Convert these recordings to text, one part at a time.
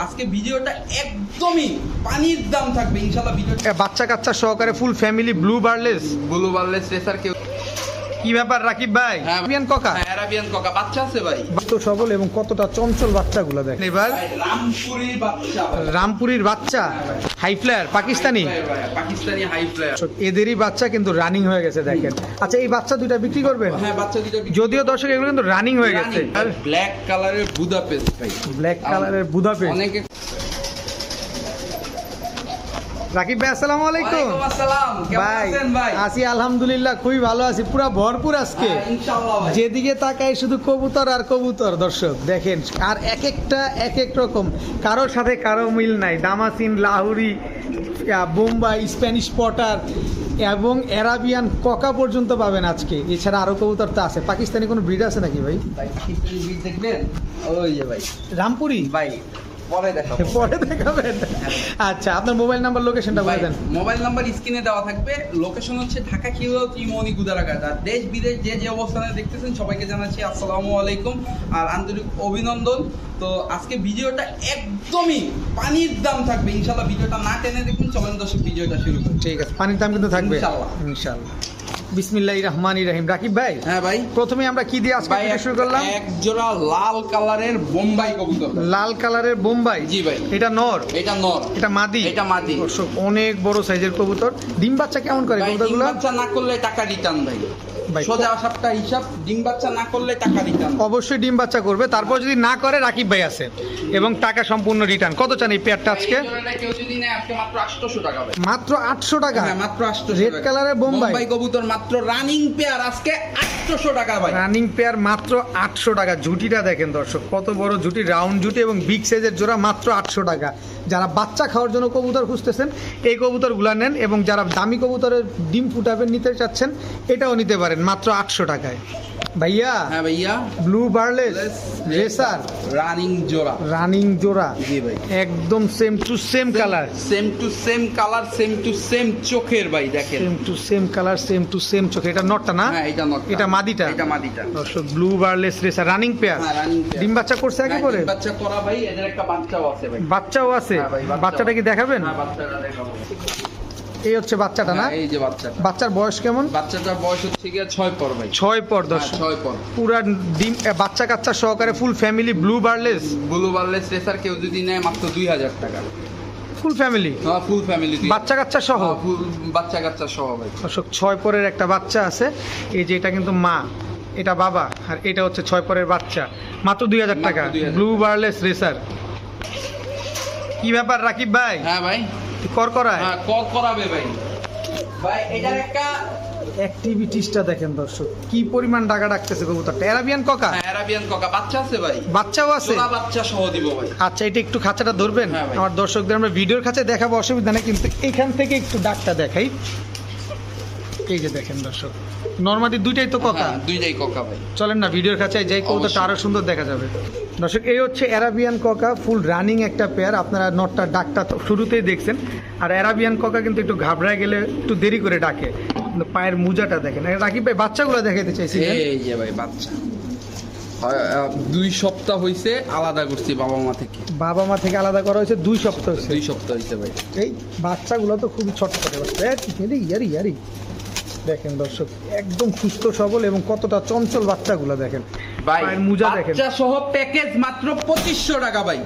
আজকে ভিডিওটা একদমই পানির দাম থাকবে ইনশাআল্লাহ। ভিডিওটা বাচ্চা কাচ্চা সহকারে ফুল ফ্যামিলি ব্লু বার্লেস রেসার কেউ কি ব্যাপার রাকিব ভাই? হ্যাঁ, আরাবিয়ান ককা, আরাবিয়ান ককা বাচ্চা আছে ভাই। কত সবল এবং কতটা চঞ্চল বাচ্চাগুলো দেখেন। এবার রামপুরির বাচ্চা ভাই। রামপুরীর বাচ্চা high flyer Pakistani, Pakistani high flyer. এদেরই বাচ্চা কিন্তু রানিং হয়ে গেছে দেখেন। আচ্ছা এই বাচ্চা দুইটা বিক্রি করবেন? হ্যাঁ, বাচ্চা দুটো যদিও দর্শক এগুলো কিন্তু রানিং হয়ে গেছে। আর ব্ল্যাক কালারের বুদাপেস্ট ভাই। ব্ল্যাক কালারের বুদাপেস্ট। অনেকে রাকিব ভাই আসসালামু আলাইকুম। ওয়ালাইকুম আসসালাম, কেমন ভাই আছেন ভাই? আছি আলহামদুলিল্লাহ, খুবই ভালো আছি, পুরা ভরপুর আজকে। হ্যাঁ, ইনশাআল্লাহ ভাই। যেদিকে তাকাই শুধু কবুতর আর কবুতর দর্শক দেখেন। আর এক একটা এক এক রকম, কারোর সাথে কারো মিল নাই। দামাসিন, লাহুরি, বোম্বাই, স্প্যানিশ পটার এবং অ্যারাবিয়ান ককা পর্যন্ত পাবেন আজকে। এছাড়া আরো কবুতর তো আছে। পাকিস্তানি কোনো ব্রিড আছে নাকি ভাই? ভাই পাকিস্তানি ব্রিড দেখবেন? ওই যে ভাই রামপুরি ভাই পরে দেখাবো। পরে দেখাবেন। আচ্ছা আপনার মোবাইল নাম্বার লোকেশনটা বলে দেন। মোবাইল নাম্বার স্ক্রিনে দেওয়া থাকবে। লোকেশন হচ্ছে ঢাকা খিলগাঁও ত্রিমোহনী গুদারাঘাট। আর দেশ বিদেশ যে অবস্থানে দেখতেছেন সবাইকে জানাচ্ছি আসসালামু আলাইকুম আর আন্তরিক অভিনন্দন। তো আজকে ভিডিওটা একদমই পানির দাম থাকবে ইনশাআল্লাহ। ভিডিওটা না টেনে দেখুন, চলেন দর্শক ভিডিওটা শুরু করি। ঠিক আছে, পানির দাম কিন্তু থাকবে ইনশাআল্লাহ। ইনশাআল্লাহ। বিসমিল্লাহির রহমানির রহিম। রাকিব ভাই, হ্যাঁ ভাই, প্রথমে আমরা কি দিয়ে আজকে ভিডিও শুরু করলাম? এক জোড়া লাল কালারের বোম্বাই কবুতর। লাল কালারের বোম্বাই। জি ভাই। এটা নর, এটা নর, এটা মাদি। এটা মাদি। দর্শক অনেক বড় সাইজের কবুতর। ডিম বাচ্চা কেমন করে ভাই, ডিম কবুতরগুলো? বাচ্চা না করলে টাকা রিটার্ন ভাই। ভাই, সোজা সাপটা হিসাব, ডিম বাচ্চা না করলে টাকা রিটার্ন। অবশ্যই ডিম বাচ্চা করবে, তারপর যদি না করে রাকিব ভাই আছে এবং টাকা সম্পূর্ণ রিটার্ন। কত চান এই পেয়ারটা আজকে? কেউ যদি নেয় আজকে মাত্র 800 টাকা ভাই। মাত্র 800 টাকা। হ্যাঁ, মাত্র 800 রেড টাকা। কালারের বোম্বাই কবুতর মাত্র রানিং পেয়ার আজকে 800 টাকা ভাই। রানিং পেয়ার মাত্র 800 টাকা। ঝুটিটা দেখেন দর্শক, কত বড় ঝুটি, রাউন্ড ঝুটি এবং বিগ সাইজের জোড়া, মাত্র 800 টাকা। যারা বাচ্চা খাওয়ার জন্য কবুতর খুঁজতেছেন এই কবুতরগুলো নেন, এবং যারা দামি কবুতরের ডিম ফুটাবেন নিতে চাচ্ছেন এটাও নিতে পারেন মাত্র 800 টাকায়। ভাইয়া, হ্যাঁ ভাইয়া, ব্লু বার্লেস রেসার রানিং জোড়া। রানিং জোড়া। জি ভাই, একদম same to same colour, same to same colour, same to same চোখের ভাই দেখেন। Same to same colour, same to same চোখ। এটা নটটা না? হ্যাঁ, এটা নট, এটা মাদিটা। এটা মাদিটা। দর্শক ব্লু বার্লেস রেসার রানিং পেয়ার। হ্যাঁ, রানিং পেয়ার। ডিম বাচ্চা করছে আগে করে? ডিম বাচ্চা করা ভাই, এদের একটা বাচ্চাও আছে ভাই। বাচ্চাও আছে? হ্যাঁ ভাই, বাচ্চাও বাচ্চাটা কি দেখাবেন? হ্যাঁ, বাচ্চাটা দেখাবো। এই হচ্ছে বাচ্চাটা না? হ্যাঁ, এই যে বাচ্চাটা। বাচ্চার বয়স কেমন? বাচ্চাটার বয়স হচ্ছে গিয়ে 6 পর ভাই। 6 পর। হ্যাঁ, দর্শক 6 পর। পুরা ডিম বাচ্চা কাচ্চা সহকারে full family blue বার্লেস। Blue বার্লেস racer কেউ যদি নেয় মাত্র 2000 টাকা। ফুল ফ্যামিলি, হ্যাঁ, ফুল ফ্যামিলি, বাচ্চা কাচ্চা সহ। ফুল বাচ্চা কাচ্চা সহ ভাই। দর্শক 6 পরের একটা বাচ্চা আছে। এই যে এটা কিন্তু মা, এটা বাবা, আর এটা হচ্ছে 6 পরের বাচ্চা। মাত্র 2000 টাকা। মাত্র 2000 ব্লু বার্লেস রেসার। কি ব্যাপার রাকিব ভাই? হ্যাঁ ভাই, কর করায় হ্যাঁ কল করাবে ভাই। ভাই এটার একটা অ্যাক্টিভিটিসটা দেখেন দর্শক, কি পরিমাণ টাকা ডাকতেছে কবুতরটা। অ্যারাবিয়ান ককা, আরাবিয়ান ককা বাচ্চা আছে ভাই। বাচ্চাও আছে? জোড়া বাচ্চা সহ দিব ভাই। আচ্ছা এটা একটু খাঁচাটা ধরবেন? হ্যাঁ ভাই। আমার দর্শকদের আমরা ভিডিওর খাঁচায় দেখাবো, অসুবিধা নেই, কিন্তু এখান থেকে একটু ডাকটা দেখাই। এই যে দেখেন দর্শক, নরমালি দুইটাই তো ককা। হ্যাঁ, দুইটাই ককা ভাই। চলেন না ভিডিওর কাছে যাই, কবুতরটা আরো সুন্দর দেখা যাবে। দর্শক এই হচ্ছে অ্যারাবিয়ান ককা, ফুল রানিং একটা পেয়ার। আপনারা নটটা ডাকটা তো শুরুতেই দেখছেন। আর অ্যারাবিয়ান ককা কিন্তু একটু ঘাবড়ায় গেলে একটু দেরি করে ডাকে। কিন্তু পায়ের মুজাটা দেখেন। রাকিব ভাই বাচ্চাগুলো দেখাইতে চাইছি। এই যে ভাই বাচ্চা 2 সপ্তাহ হইছে আলাদা করছি বাবা মা থেকে। বাবা মা থেকে আলাদা করা হয়েছে 2 সপ্তাহ হয়েছে। 2 সপ্তাহ হইছে ভাই। এই বাচ্চাগুলো তো খুবই ছটফটে বাচ্চা। ইয়ারি দেখেন দর্শক, একদম সুস্থ সবল এবং কতটা চঞ্চল বাচ্চাগুলো দেখেন। ভাই পায়ের মুজা দেখেন। বাচ্চা সহ প্যাকেজ মাত্র 2500 টাকা ভাই।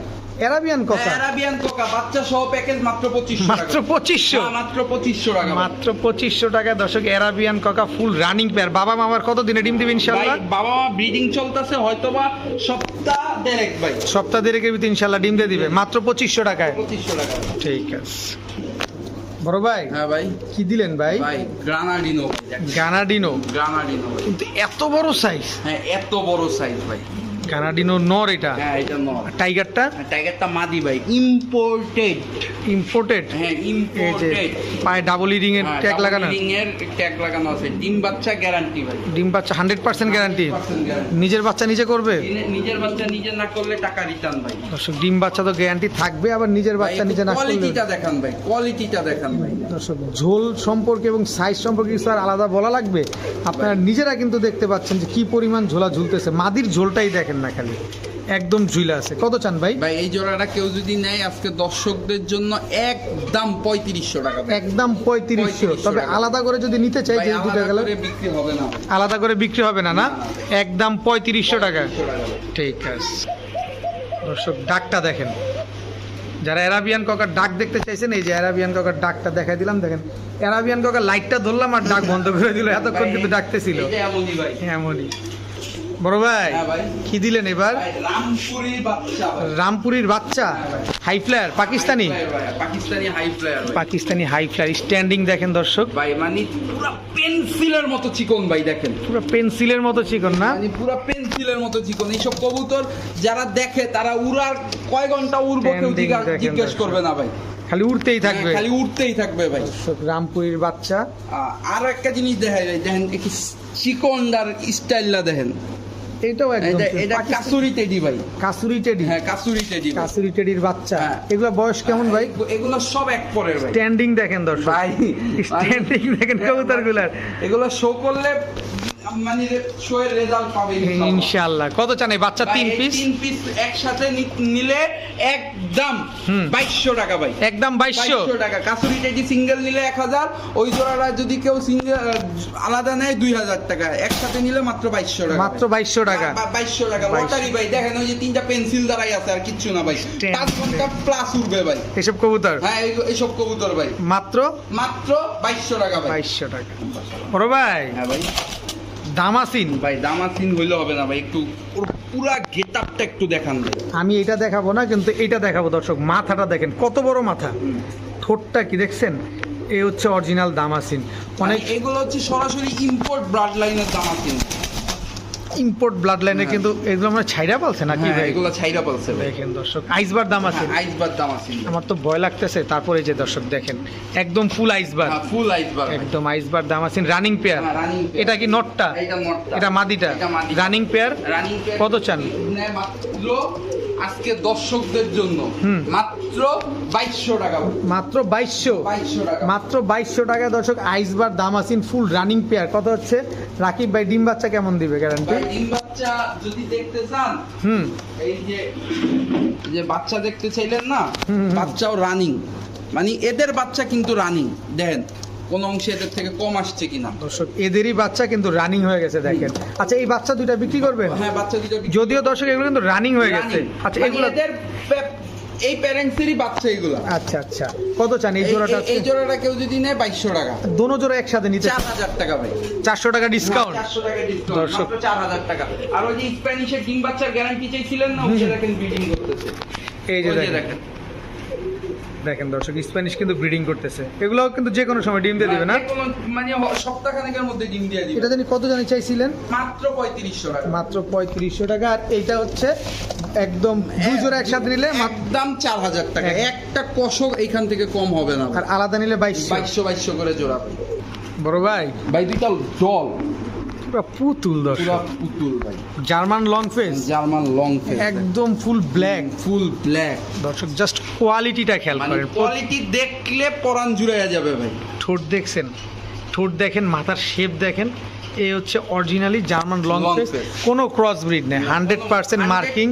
অ্যারাবিয়ান ককা, আরাবিয়ান কোকা বাচ্চা সহ প্যাকেজ মাত্র 2500 টাকা। মাত্র 2500? হ্যাঁ, মাত্র 2500 টাকা। মাত্র 2500 টাকা। দর্শক অ্যারাবিয়ান ককা ফুল রানিং পেয়ার। বাবা মামার কত দিনে ডিম দিবে ইনশাআল্লাহ? ভাই বাবা মা ব্রিডিং চলতেছে, হয়তোবা সপ্তাহ দেড়েক ভাই। সপ্তাহ দেড়েকের ভিতরে ইনশাআল্লাহ ডিম দিয়ে দিবে মাত্র 2500 টাকায়। 2500 টাকা। ঠিক আছে বড় ভাই। হ্যাঁ ভাই, কি দিলেন ভাই? ভাই গ্রানাডিনো। গানাডিনো। গ্রানাডিনো ভাই। কিন্তু এত বড় সাইজ। হ্যাঁ, এত বড় সাইজ ভাই। গানাডিনো নর এটা? হ্যাঁ, এটা নর। টাইগারটা? টাইগারটা মাদি ভাই, ইম্পোর্টেড। ইম্পোর্টেড? হ্যাঁ, এই যে ইম্পোর্টেড। পায়ে ডাবল ইরিং এর ট্যাগ লাগানো? রিং এর ট্যাগ লাগানো আছে। ডিম বাচ্চা গ্যারান্টি ভাই। ডিম বাচ্চা 100% গ্যারান্টি? 100% guarantee। নিজের বাচ্চা নিজে করবে? নিজের বাচ্চা নিজে না করলে টাকা রিটার্ন ভাই। দর্শক ডিম বাচ্চা তো গ্যারান্টি থাকবে, আবার নিজের বাচ্চা নিজে না করলে। কোয়ালিটিটা দেখান ভাই, কোয়ালিটিটা দেখান ভাই। দর্শক ঝোল সম্পর্কে এবং সাইজ সম্পর্কে কিছু আর আলাদা বলা লাগবে? আপনারা নিজেরা কিন্তু দেখতে পাচ্ছেন যে কি পরিমাণ ঝোলা ঝুলতেছে। মাদির ঝোলটাই দেখেন না খালি, একদম ঝুলা আছে। কত চান ভাই? ভাই এই জোড়াটা কেউ যদি নেয় আজকে দর্শকদের জন্য একদম 3500 টাকা ভাই। একদম 3500। তবে আলাদা করে যদি নিতে চাই, ভাই যে দুটো আলাদা কালার করে বিক্রি হবে না ভাই। আলাদা করে বিক্রি হবে না, না? একদম 3500 টাকা। 3500 টাকা ভাই। ঠিক আছে দর্শক, ডাকটা দেখেন। যারা অ্যারাবিয়ান ককার ডাক দেখতে চাইছেন, এই যে অ্যারাবিয়ান ককার ডাকটা দেখাই দিলাম। দেখেন অ্যারাবিয়ান ককার লাইটটা ধরলাম আর ডাক বন্ধ করে দিল, এতক্ষণ কিন্তু ডাকতেছিল। এটা এমনই ভাই। এমনই। বড় ভাই হ্যাঁ ভাই। কি দিলেন এবার? ভাই রামপুরি বাচ্চা ভাই। রামপুরির বাচ্চা, high flyer, Pakistani. High flyer ভাই, পাকিস্তানি হাই ফ্লায়ার ভাই। পাকিস্তানি হাই ফ্লায়ার, স্ট্যান্ডিং দেখেন দর্শক, ভাই মানে পুরো পেন্সিলের মতো চিকন ভাই, দেখেন পুরো পেন্সিলের মতো চিকন না? মানে পুরো পেন্সিলের মতো চিকন। এইসব কবুতর যারা দেখে তারা উড়ার কয় ঘন্টা উড়বো কেউ Standing দেখেন জিজ্ঞেস দর্শক। করবে না ভাই। খালি উড়তেই থাকবে, খালি উঠতেই থাকবে ভাই। দর্শক রামপুরির বাচ্চা। আর একটা জিনিস দেখা যায়, দেখেন চিকনদার স্টাইলটা দেখেন। এটাও একদম এটা কাসুরি টেডি ভাই। কাসুরি টেডি। হ্যাঁ কাসুরি টেডি ভাই। কাসুরি টেডির বাচ্চা। হ্যাঁ। এগুলো বয়স কেমন ভাই? এগুলো সব এক পরের ভাই। স্ট্যান্ডিং দেখেন দর্শক, ভাই স্ট্যান্ডিং দেখেন কবুতরগুলার। এগুলো শো করলে মানে শো এর রেজাল্ট পাবে ইনশাআল্লাহ। কত চান এই বাচ্চা? 3 পিস? 3 পিস একসাথে নিলে একদম 2200 টাকা ভাই। একদম 2200 টাকা। কাসুরি টেডি সিঙ্গেল নিলে 1000, ওই জোড়াটা যদি কেউ সিঙ্গেল আলাদা নেয় 2000 টাকা, একসাথে নিলে মাত্র 2200 টাকা। মাত্র 2200 টাকা। 2200 টাকা লটারি ভাই। দেখেন ওই যে তিনটা পেন্সিল দাঁড়াই আছে, আর কিচ্ছু না ভাই। 5 ঘন্টা প্লাস উঠবে ভাই এসব কবুতর। হ্যাঁ এইসব কবুতর ভাই। মাত্র 2200 টাকা ভাই। 2200 টাকা। বড় ভাই হ্যাঁ ভাই। দামাসিন। ভাই দামাসিন হইলে হবে না ভাই, একটু ওর পুরা গেটআপটা একটু দেখান ভাই। আমি এটা দেখাবো না, কিন্তু এটা দেখাবো দর্শক। মাথাটা দেখেন কত বড় মাথা, ঠোঁটটা কি দেখছেন? এই হচ্ছে অরিজিনাল দামাসিন। অনেক অনেক এগুলো হচ্ছে সরাসরি ইম্পোর্ট ব্লাড লাইনের দামাসিন। ইম্পোর্ট ব্লাড লাইনে, হ্যাঁ। কিন্তু এগুলো আমরা ছাইরা পালছে নাকি হ্যাঁ, ভাই? এগুলো ছাইরা পালছে ভাই। দেখেন দর্শক, আইসবার দামাসিন। আইসবার দামাসিন। আমার তো ভয় লাগতেছে, তারপরে যে দর্শক দেখেন একদম ফুল আইসবার, ফুল আইসবার। একদম আইসবার দামাসিন রানিং পেয়ার। হ্যাঁ, running pair। এটা কি নটটা? এটা নটটা। এটা মাদিটা। এটা মাদিটা। Running pair. Running pair. কত চান? মাত্র আজকে দর্শকদের জন্য মাত্র 2200 টাকা ভাই। মাত্র 2200। 2200 টাকা। মাত্র 2200 টাকা দর্শক, আইসবার দামাসিন ফুল রানিং পেয়ার। কত হচ্ছে রাকিব ভাই? ডিম বাচ্চা কেমন দিবে গ্যারান্টি? ভাই ডিম বাচ্চা যদি দেখতে চান, এই যে বাচ্চা দেখতে চাইলেন না, বাচ্চাও রানিং, মানে এদের বাচ্চা কিন্তু রানিং। দেখেন কোন অংশে এদের থেকে কম আসছে কিনা দর্শক, এদেরই বাচ্চা কিন্তু রানিং হয়ে গেছে দেখেন। আচ্ছা এই বাচ্চা দুইটা বিক্রি করবেন? হ্যাঁ বাচ্চা দুটো যদিও দর্শক এগুলো কিন্তু রানিং হয়ে গেছে। running। আচ্ছা মানে এগুলো এদের এই প্যারেন্টসেরই বাচ্চা এগুলো। আচ্ছা আচ্ছা, কত চান এই জোড়াটা? এই জোড়াটা কেউ যদি নেয় 2200 টাকা। দোনো জোড়া একসাথে নিতে 4000 টাকা ভাই। 400 টাকা ডিসকাউন্ট। 400 টাকা ডিসকাউন্ট, দর্শক। মাত্র 4000 টাকা। আর ওই যে স্প্যানিশের ডিম বাচ্চার গ্যারান্টি চাইছিলেন না, ওই দেখেন ব্রিডিং করতেছে। এই যে ওই যে দেখেন, দেখেন দেখেন দর্শক, স্প্যানিশ কিন্তু ব্রিডিং করতেছে। এগুলো কিন্তু যে কোনো সময় ডিম দিয়ে দিবে না? মানে সপ্তাহখানেকের মধ্যে ডিম দিয়ে দিবে। এটা জানি কত জানি চাইছিলেন? মাত্র 3500 টাকা। মাত্র 3500 টাকা। আর এইটা হচ্ছে একদম দুই জোড়া একসাথে নিলে একদম 4000 টাকা। একটা কষক এইখান থেকে কম হবে না। আর আলাদা নিলে 2200। 2200 করে জোড়া। বড় ভাই ভাই দুইটা জল পুরো পুতুল পুরো দর্শক, পুতুল ভাই। German long face, German long face, একদম ফুল ব্ল্যাক। Full black. দর্শক জাস্ট কোয়ালিটিটা খেয়াল মানে করেন। কোয়ালিটি দেখলে পরান জুড়াইয়া যাবে ভাই। ঠোঁট দেখছেন, ঠোঁট দেখেন, মাথার শেপ দেখেন। এই হচ্ছে originally German long Long face, face। কোনো ক্রস ব্রিড নেই, 100% মার্কিং,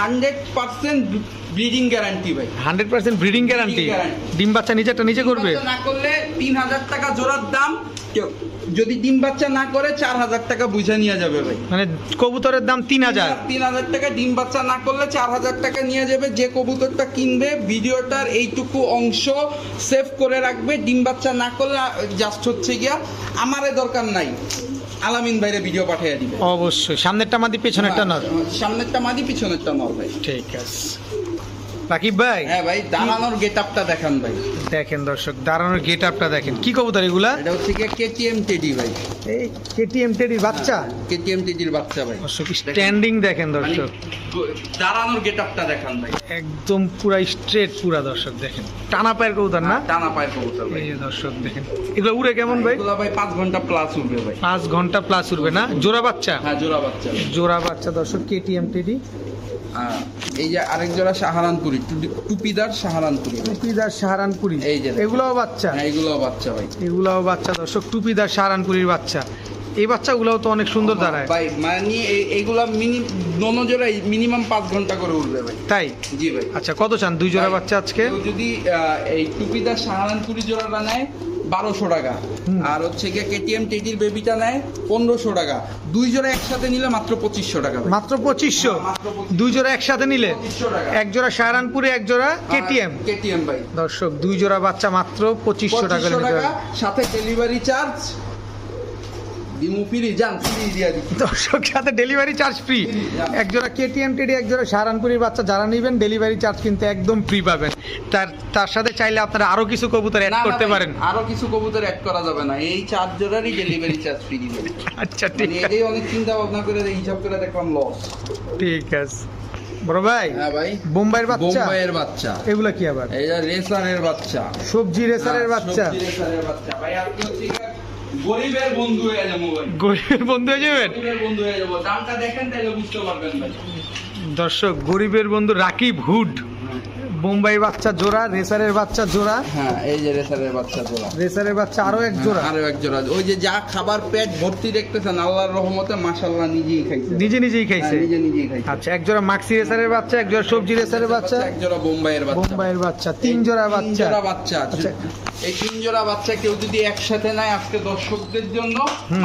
100% ব্রিডিং গ্যারান্টি ভাই। 100% ব্রিডিং গ্যারান্টি। guarantee। ডিম বাচ্চা নিজেরটা নিজে করবে। ডিম বাচ্চা না করলে 3000 টাকা জোড়ার দাম। যদি ডিম বাচ্চা না করে 4000 টাকা বুঝে নিয়ে যাবে ভাই। মানে কবুতরের দাম 3000। 3000 টাকা। ডিম বাচ্চা না করলে 4000 টাকা নিয়ে যাবে। যে কবুতরটা কিনবে ভিডিওটার এইটুকু অংশ সেভ করে রাখবে। ডিম বাচ্চা না করলে জাস্ট হচ্ছে গিয়া আমারে দরকার নাই, আলামিন ভাইরে ভিডিও পাঠিয়ে দিবে। অবশ্যই সামনেরটা মাদি পেছনেরটা নর। সামনেরটা মাদি পিছনেরটা নর ভাই। ঠিক আছে রাকিব ভাই। হ্যাঁ ভাই, দাঁড়ানোর গেটআপটা দেখান ভাই। দেখেন দর্শক, দাঁড়ানোর গেট আপটা দেখেন। কি কবুতর এগুলা? এটা হচ্ছে কি কেটিএম টেডি ভাই। এই কেটিএম টেডির বাচ্চা। কেটিএম টেডির বাচ্চা ভাই। দর্শক স্ট্যান্ডিং দেখেন দর্শক, দাঁড়ানোর গেটআপটা দেখান ভাই। একদম পুরা স্ট্রেট পুরা। দর্শক দেখেন টানা পায়ের কবুতর না? টানা পায়ের কবুতর ভাই। এই যে দর্শক দেখেন, এগুলো উড়ে কেমন ভাই? এগুলা ভাই 5 ঘন্টা প্লাস উঠবে ভাই। 5 ঘন্টা প্লাস উড়বে না? জোড়া বাচ্চা? হ্যাঁ জোড়া বাচ্চা। জোড়া বাচ্চা দর্শক, কেটিএম টেডি। এই যে আরেক জোড়া সাহারানপুরি, টুপিদার সাহারানপুরি। টুপিদার সাহারানপুরি। এই যে এগুলাও বাচ্চা? হ্যাঁ এগুলোও বাচ্চা ভাই। এগুলাও বাচ্চা দর্শক, টুপিদার সাহারানপুরির বাচ্চা। এই বাচ্চাগুলোও তো অনেক সুন্দর দাঁড়ায়। ভাই মানে এইগুলা দোনো জোড়াই মিনিমাম 5 ঘন্টা করে উঠবে ভাই। তাই? জি ভাই। আচ্ছা, কত চান 2 জোড়া ভাই, বাচ্চা আজকে? কেউ যদি এই টুপিদার সাহারানপুরি জোড়াটা নেয় 1200 টাকা, আর হচ্ছে গিয়ে কেটিএম টেটির বেবিটা নেয় 1500 টাকা। 2 জোড়া একসাথে নিলে মাত্র 2500 টাকা ভাই। মাত্র 2500? মাত্র 2500 2 জোড়া একসাথে নিলে 2500 টাকা। এক জোড়া সাহারানপুরে, এক জোড়া কেটিএম। কেটিএম ভাই। দর্শক 2 জোড়া বাচ্চা মাত্র 2500 টাকা 2500 নিতে টাকা, হবে। সাথে ডেলিভারি চার্জ দিমু ফ্রি, জান ফ্রি দিয়া দিচ্ছি। দর্শক সাথে ডেলিভারি চার্জ ফ্রি। এক জোড়া কেটিএম টেডি, এক জোড়া সাহারানপুরের বাচ্চা যারা নেবেন ডেলিভারি চার্জ কিন্তু একদম ফ্রি পাবেন। তার সাথে চাইলে আপনারা আরো কিছু কবুতর অ্যাড না, না করতে ভাই, পারেন। আরো কিছু কবুতর অ্যাড করা যাবে না, এই 4 জোড়ারই ডেলিভারি চার্জ ফ্রি দিবেন। আচ্ছা ঠিক মানে আছে, এটাই অনেক চিন্তা ভাবনা করে হিসাব করে দেখলাম লস। ঠিক আছে বড় ভাই। হ্যাঁ ভাই। বোম্বাইয়ের বাচ্চা, বোম্বাইয়ের বাচ্চা, এগুলা কি আবার? এই যে রেসারের বাচ্চা, সবজি রেসারের বাচ্চা। সবজি রেসারের বাচ্চা ভাই। আপনি হচ্ছে গিয়ে গরিবের বন্ধু হয়ে যাবো ভাই, গরিবের বন্ধু হয়ে যাবেন। গরিবের বন্ধু হয়ে যাবো। দামটা দেখেন তাহলে বুঝতে পারবেন ভাই। দর্শক গরিবের বন্ধু রাকিব হুড, বোম্বাই বাচ্চা জোড়া, রেসারের বাচ্চা জোড়া। হ্যাঁ, এই যে রেসারের বাচ্চা জোড়া, রেসারের বাচ্চা আরো এক জোড়া। আরো এক জোড়া। ওই যে যা খাবার পেট ভর্তি দেখতেছেন, আল্লাহর রহমতে মাশাআল্লাহ নিজেই খাইছে, নিজেই খাইছে। হ্যাঁ, নিজেই খাইছে। আচ্ছা, এক জোড়া মাক্সি রেসারের বাচ্চা, এক জোড়া সবজি রেসারের বাচ্চা, এক জোড়া বোম্বাইয়ের বাচ্চা, বোম্বাইয়ের বাচ্চা, 3 জোড়া তিন বাচ্চা। জোড়া বাচ্চা। আচ্ছা। এই 3 জোড়া বাচ্চা কেউ যদি একসাথে নেয় আজকে দর্শকদের জন্য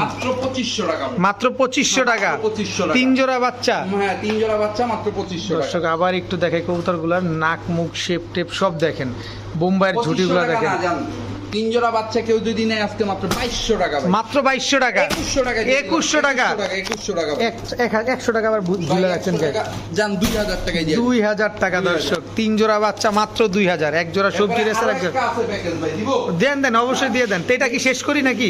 মাত্র 2500 টাকা। মাত্র 2500 টাকা, 2500 টাকা। 3 জোড়া বাচ্চা। হ্যাঁ, 3 জোড়া বাচ্চা মাত্র 2500 টাকা। দর্শক আবার একটু দেখে কবুতরগুলার নাক মুখ শেপ টেপ সব দেখেন, বোম্বাইয়ের 2500 ঝুটিগুলো টাকা দেখেন। না, জান। 3 জোড়া বাচ্চা কেউ যদি নেয় আজকে মাত্র 2200 টাকা ভাই। মাত্র 2200 টাকা, 2100 টাকা, 2100 টাকা, 2100 টাকা ভাই। 100 টাকা আবার ভুলে রাখছেন। 100 টাকা, জান 2000 টাকায় দিয়ে 2000 টাকা দর্শক, 3 জোড়া বাচ্চা মাত্র 2000, এক জোড়া সবজি রেসার, এক জোড়া। আছে প্যাকেজ ভাই, দিব। দেন অবশ্যই দিয়ে দেন। তো এটা কি শেষ করি নাকি?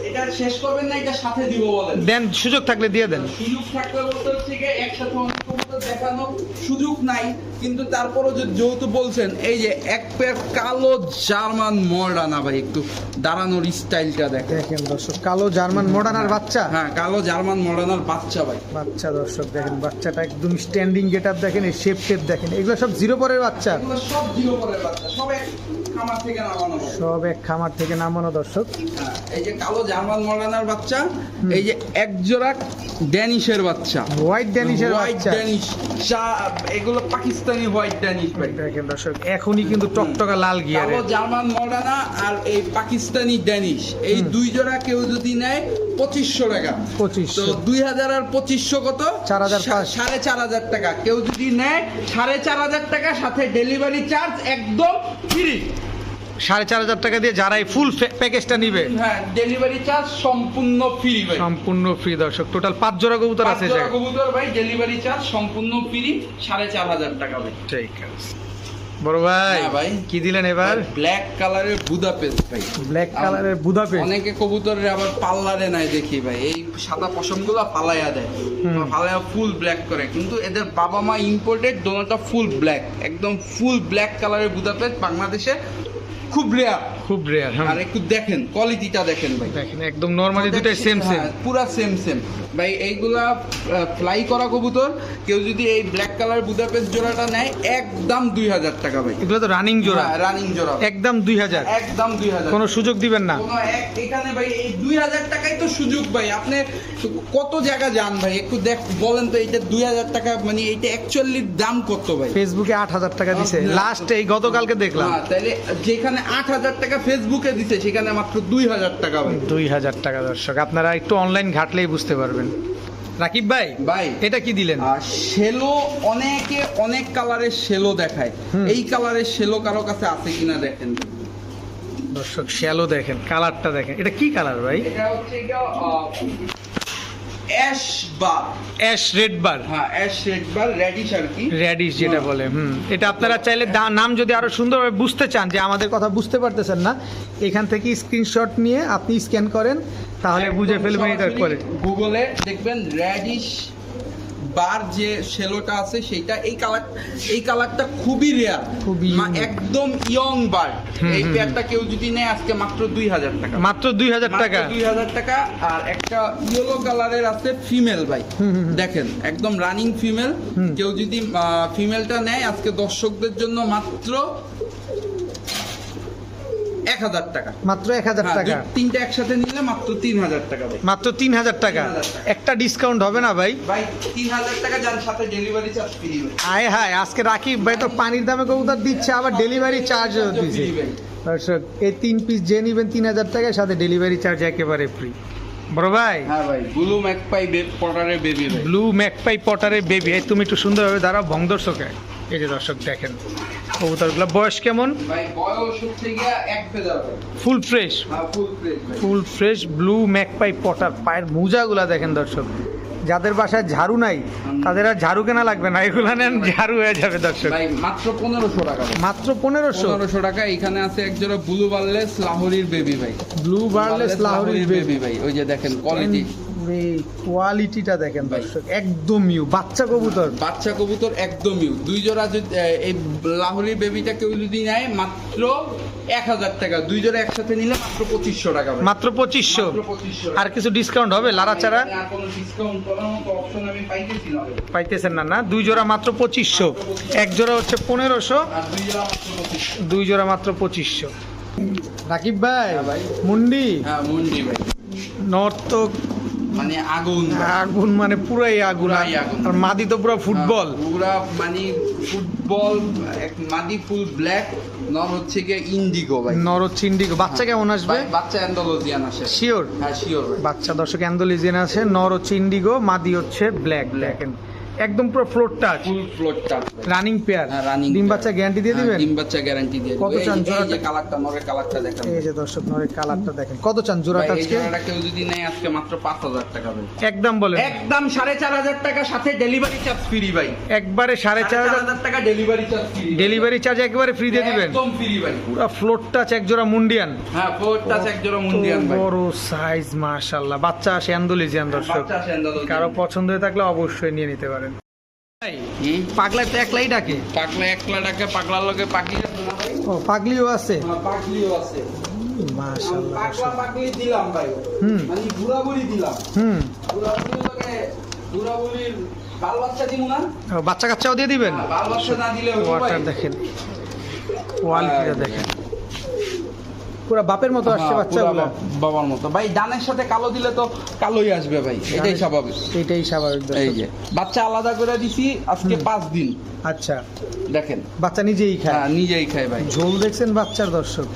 এটা শেষ করবেন না, এটা সাথে দিব বলেন। দেন, সুযোগ থাকলে দিয়ে দেন। সুযোগ থাকলে বলতে হচ্ছে গিয়ে একসাথে অনেক কবুতর দেখানো সুযোগ নাই, কিন্তু তারপরও যেহেতু বলছেন, এই যে এক পেয়ার কালো জার্মান মডার্না ভাই, একটু দাঁড়ানোর স্টাইলটা দেখেন। দেখেন দর্শক, কালো জার্মান মডার্নার বাচ্চা। হ্যাঁ, কালো জার্মান মডার্নার বাচ্চা ভাই। বাচ্চা দর্শক দেখেন, বাচ্চাটা একদম স্ট্যান্ডিং গেট আপ দেখেন, এই শেপ টেপ দেখেন। এগুলো সব জিরো পরের বাচ্চা, এগুলো সব জিরো পরের বাচ্চা, সব এক খামার থেকে নামানো ভাই। সব এক খামার থেকে নামানো দর্শক। হ্যাঁ, এই যে কালো জার্মান মডার্নার বাচ্চা, এই যে এক জোড়া ড্যানিশের বাচ্চা, হোয়াইট ড্যানিশের হোয়াইট বাচ্চা। ড্যানিশ, এগুলো পাকিস্তানি হোয়াইট ড্যানিশ ভাই। দেখেন দর্শক, এখনই কিন্তু টকটকা লাল গিয়ারে। কালো জার্মান মডার্না আর এই পাকিস্তানি ড্যানিশ, এই 2 জোড়া কেউ যদি নেয় 2500 টাকা। 2500। তো 2000 আর 2500 কত? 4500। 4500 টাকা। কেউ যদি নেয় 4500 টাকা, সাথে ডেলিভারি চার্জ একদম ফ্রি। 4500 টাকা দিয়ে যারা এই ফুল প্যাকেজটা নিবে, হ্যাঁ, ডেলিভারি চার্জ সম্পূর্ণ ফ্রি ভাই। সম্পূর্ণ ফ্রি দর্শক। টোটাল 5 জোড়া কবুতর 5 আছে জোড়া জায়গা। কবুতর ভাই, ডেলিভারি চার্জ সম্পূর্ণ ফ্রি, 4500 টাকা ভাই। ঠিক আছে বড় ভাই। হ্যাঁ ভাই। কি দিলেন এবার? ব্ল্যাক কালারের বুদাপেস্ট ভাই। ব্ল্যাক কালারের বুদাপেস্ট। অনেকে কবুতরের আবার পাল্লারে নাই দেখি ভাই, এই সাদা পশমগুলো পালাইয়া দেয়, পালাইয়া ফুল ব্ল্যাক করে, কিন্তু এদের বাবা মা ইম্পোর্টেড, দোনোটা ফুল ব্ল্যাক, একদম ফুল ব্ল্যাক কালারের বুদাপেস্ট বাংলাদেশে খুব রেয়ার, খুব রেয়ার। হ্যাঁ, আর একটু দেখেন কোয়ালিটিটা দেখেন ভাই, দেখেন একদম নরমালি দুটাই সেম সেম, হ্যাঁ, পুরা সেম ভাই। এইগুলা ফ্লাই করা কবুতর, কেউ যদি এই ব্ল্যাক কালার বুদাপেস্ট জোড়াটা নেয় একদম 2000 টাকা ভাই। এগুলো তো রানিং জোড়া, রানিং জোড়া, একদম 2000, একদম 2000। কোনো সুযোগ দিবেন না? এখানে ভাই এই 2000 টাকাই তো সুযোগ ভাই। আপনি কত জায়গা যান ভাই, একটু বলেন তো, এইটা 2000 টাকা মানে এইটা অ্যাকচুয়ালি দাম কত ভাই? ফেসবুকে 8000 টাকা দিছে লাস্ট, এই গতকালকে দেখলাম। হ্যাঁ, তাহলে যেখানে 8000 টাকা ফেসবুকে দিছে, সেখানে মাত্র 2000 টাকা ভাই। 2000 টাকা দর্শক, আপনারা একটু অনলাইন ঘাটলেই বুঝতে পারবেন। রাকিব ভাই, ভাই এটা কি দিলেন? আর শেলো, অনেকে অনেক কালারের শেলো দেখায়, এই কালারের শেলো কারো কাছে আছে কিনা দেখেন দর্শক। শ্যালো দেখেন, কালারটা দেখেন, এটা কি কালার ভাই? এটা হচ্ছে অ্যাশ বার, অ্যাশ রেড বার। হ্যাঁ, অ্যাশ রেড বার, রেডিশ আর কি, রেডিশ যেটা বলে। এটা আপনারা চাইলে নাম যদি আরো সুন্দরভাবে বুঝতে চান, যে আমাদের কথা বুঝতে পারতেছেন না, এখান থেকে স্ক্রিনশট নিয়ে আপনি স্ক্যান করেন, তাহলে বুঝে ফেলবেন এটা করে। গুগলে দেখবেন রেডিশ বার যে শেলোটা আছে সেইটা, এই কালারটা খুবই রেয়ার, খুবই একদম ইয়ং বার। এই পেয়ারটা কেউ যদি নেয় আজকে মাত্র 2000 টাকা, মাত্র 2000 টাকা। 2000 টাকা। আর একটা ইয়েলো কালারের আছে ফিমেল ভাই, দেখেন একদম রানিং ফিমেল, কেউ যদি ফিমেলটা নেয় আজকে দর্শকদের জন্য মাত্র 1000 টাকা। মাত্র 1000 হ্যাঁ, টাকা, তিনটা একসাথে নিলে মাত্র 3000 টাকা ভাই। মাত্র 3000 টাকা। 3000 টাকা। একটা ডিসকাউন্ট হবে না ভাই? ভাই 3000 টাকা যার সাথে ডেলিভারি চার্জ ফ্রি ভাই। আয় হায়, আজকে রাকিব ভাই তো পানির দামে কবুতর দিচ্ছে, আবার ডেলিভারি চার্জও চার্জও দিচ্ছে। free ভাই। দর্শক, এই 3 পিস যে নিবেন 3000 টাকার সাথে ডেলিভারি চার্জ একেবারে ফ্রি। বড় ভাই, হ্যাঁ ভাই, ব্লু ম্যাকপাই পটারের বেবি ভাই। ব্লু ম্যাকপাই পটারের বেবি, এই তুমি একটু সুন্দরভাবে দাঁড়াও ভং দর্শকে। এই যে দর্শক দেখেন কবুতরগুলো, বয়স কেমন? ভাই বয়স হচ্ছে গিয়া 1 ফেদার ভাই। ফুল ফ্রেশ, হ্যাঁ, ফুল ফ্রেশ ভাই। Full fresh blue magpie Potter. পায়ের মোজাগুলা দেখেন দর্শক, যাদের বাসায় ঝাড়ু নাই তাদের আর ঝাড়ু কেনা লাগবে না, এগুলা নেন ঝাড়ু হয়ে যাবে দর্শক। ভাই মাত্র 1500 টাকা ভাই। মাত্র 1500 টাকা। এখানে আছে এক জোড়া ব্লু বার্লেস লাহোরির বেবি ভাই। Blue বার্লেস Lahori baby. ভাই, ওই যে দেখেন কোয়ালিটি, কোয়ালিটিটা দেখেন দর্শক, একদম নিউ বাচ্চা কবুতর। বাচ্চা কবুতর একদম ইউ। দুই জোড়া যদি এই লাহোরির বেবিটা কেউ যদি নেয় মাত্র 1000 টাকা, দুই জোড়া একসাথে নিলে মাত্র 2500 টাকা ভাই। মাত্র 2500। মাত্র 2500 আর কিছু ডিসকাউন্ট হবে লাড়াচাড়া? আর কোনো ডিসকাউন্ট করার মতো অপশন আমি পাইতেছি না ভাই। পাইতেছেন না? না, দুই জোড়া মাত্র 2500, এক জোড়া হচ্ছে 1500, আর দুই জোড়া মাত্র 2500। দুই জোড়া মাত্র 2500। রাকিব ভাই, হ্যাঁ ভাই। মুন্ডি হ্যাঁ, মুন্ডি ভাই, নর্থ মানে আগুন ভাই। আগুন, মানে পুরাই আগুন। পুরাই আগুন। আর মাদি তো পুরো ফুটবল। হ্যাঁ, পুরা মানে ফুটবল। এক মাদি ফুল ব্ল্যাক, নর হচ্ছে গিয়ে ইন্ডিগো ভাই। নর চিন্ডিগো। বাচ্চা কেমন আসবে? ভাই বাচ্চা অ্যান্ডালুজিয়ান আসে। শিওর? হ্যাঁ, শিওর ভাই। বাচ্চা দর্শক অ্যান্ডোলিজিয়ান আছে, নর হচ্ছে ইন্ডিগো, মাদি হচ্ছে ব্ল্যাক। দেখেন একদম পুরো ফ্লোর টাচ, ফুল ফ্লোর টাচ ভাই। Running pair. হ্যাঁ, running ডিম pair। বাচ্চা গ্যারান্টি দিয়ে হ্যাঁ, দিবেন? ডিম বাচ্চা গ্যারান্টি দিয়ে কত দিবেন। চান এই যে জোড়াটা? কালারটা, নরের কালারটা দেখেন। এই যে দর্শক নরের কালারটা দেখেন। কত চান ভাই, জোড়াটা এই আজকে? জোড়াটা কেউ যদি নেয় আজকে মাত্র 5000 টাকা ভাই। একদম বলেন। একদম 4500 টাকা সাথে ডেলিভারি চার্জ ফ্রি ভাই। একবারে 4500 টাকা delivery charge free. Delivery charge একবারে ফ্রি দিয়ে দিবেন? একদম ফ্রি ভাই। পুরো ফ্লোর টাচ এক জোড়া মুন্ডিয়ান। হ্যাঁ, ফোর টাচ এক জোড়া মুন্ডিয়ান ভাই। বড় সাইজ মাশাআল্লাহ। বাচ্চা আসে অ্যান্ডোলিজিয়ান দর্শক, বাচ্চা আসে অ্যান্ডালুজিয়ান। কারো পছন্দ হয়ে থাকলে অবশ্যই নিয়ে নিতে পারেন। ভাই, হুম, পাগলা তো একলাই ডাকে? পাগলা একলা টাকা, পাগলার লগে পাগলি আছে না ভাই? ও, পাগলিও আছে? হ্যাঁ, পাগলিও আছে। মাশাআল্লাহ। পাগলা পাগলি দিলাম ভাই। হুম। মানে বুড়াবুড়ি দিলাম। হুম। বুড়াবুড়ির লগে বুড়াবুড়ির বাল বাচ্চা দিমু না? ও, বাচ্চা কাচ্চাও দিয়ে দিবেন? হ্যাঁ, বাল বাচ্চা না দিলে হইবো ভাই। ওয়াটার দেখেন, কোয়ালিটিটা দেখেন, পুরো বাপের মতো আসছে হ্যাঁ, বাচ্চাগুলো। পুরা বাবার মতো ভাই। ডানের সাথে কালো দিলে তো কালোই আসবে ভাই, এটাই স্বাভাবিক। এটাই স্বাভাবিক দর্শক। এই যে বাচ্চা আলাদা করে দিছি আজকে 5 দিন। আচ্ছা, দেখেন, বাচ্চা নিজেই খায়? হ্যাঁ, নিজেই খায় ভাই। ঝোল দেখছেন বাচ্চার দর্শক?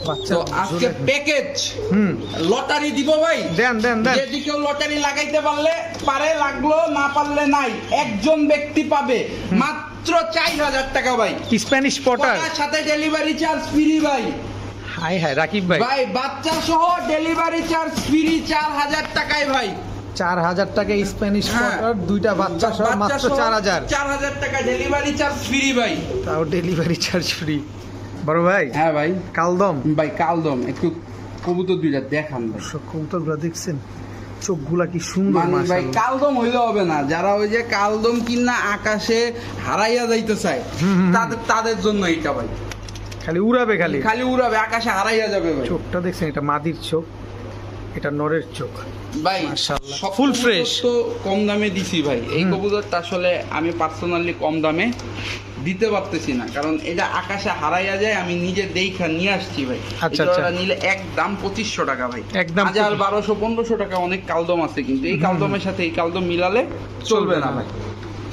বাচ্চা তো আজকে প্যাকেজ হুম, লটারি দিব ভাই। দেন দেন দেন। যদি কেউ লটারি লাগাইতে পারে লাগলো, না পারলে নাই। একজন ব্যক্তি পাবে মাত্র 4000 টাকা ভাই। Spanish Potter. ওটার সাথে ডেলিভারি চার্জ ফ্রি ভাই। হাই হাই রাকিব ভাই, ভাই বাচ্চা সহ ডেলিভারি চার্জ ফ্রি 4000 টাকায় ভাই। 4000 টাকা স্প্যানিশ হ্যাঁ। পটার, দুইটা বাচ্চা সহ মাত্র 4000। 4000 টাকা ডেলিভারি চার্জ ফ্রি ভাই। তাও ডেলিভারি চার্জ ফ্রি। বড় ভাই, হ্যাঁ ভাই। কালদম ভাই কালদম একটু কবুতর দুইটা দেখান ভাই। কবুতরগুলো দেখছেন, চোখগুলা কি সুন্দর মানে ভাই মাশাআল্লাহ। কালদম হইলে হবে না, যারা ওই যে কালদম কিনা আকাশে হারাইয়া যাইতে চায় তাদের জন্য এটা ভাই। খালি উড়াবে, খালি খালি উড়াবে, আকাশে হারাইয়া যাবে ভাই। চোখটা দেখছেন, এটা মাদির চোখ, এটা নরের চোখ। ভাই মাশাআল্লাহ, সব full কবুতর fresh। তো কম দামে দিছি ভাই। এই কবুতরটা আসলে আমি পার্সোনালি কম দামে দিতে পারতেছি না, কারণ এটা আকাশে হারাইয়া যায়। আমি নিজে দেখা নিয়ে আসছি ভাই। আচ্ছা, এটা আচ্ছা। নিলে একদম 2500 টাকা ভাই। একদম 1000, 1200, 1500 টাকা অনেক কালদম আছে, কিন্তু এই কালদমের সাথে এই কালদম মিলালে চলবে না ভাই।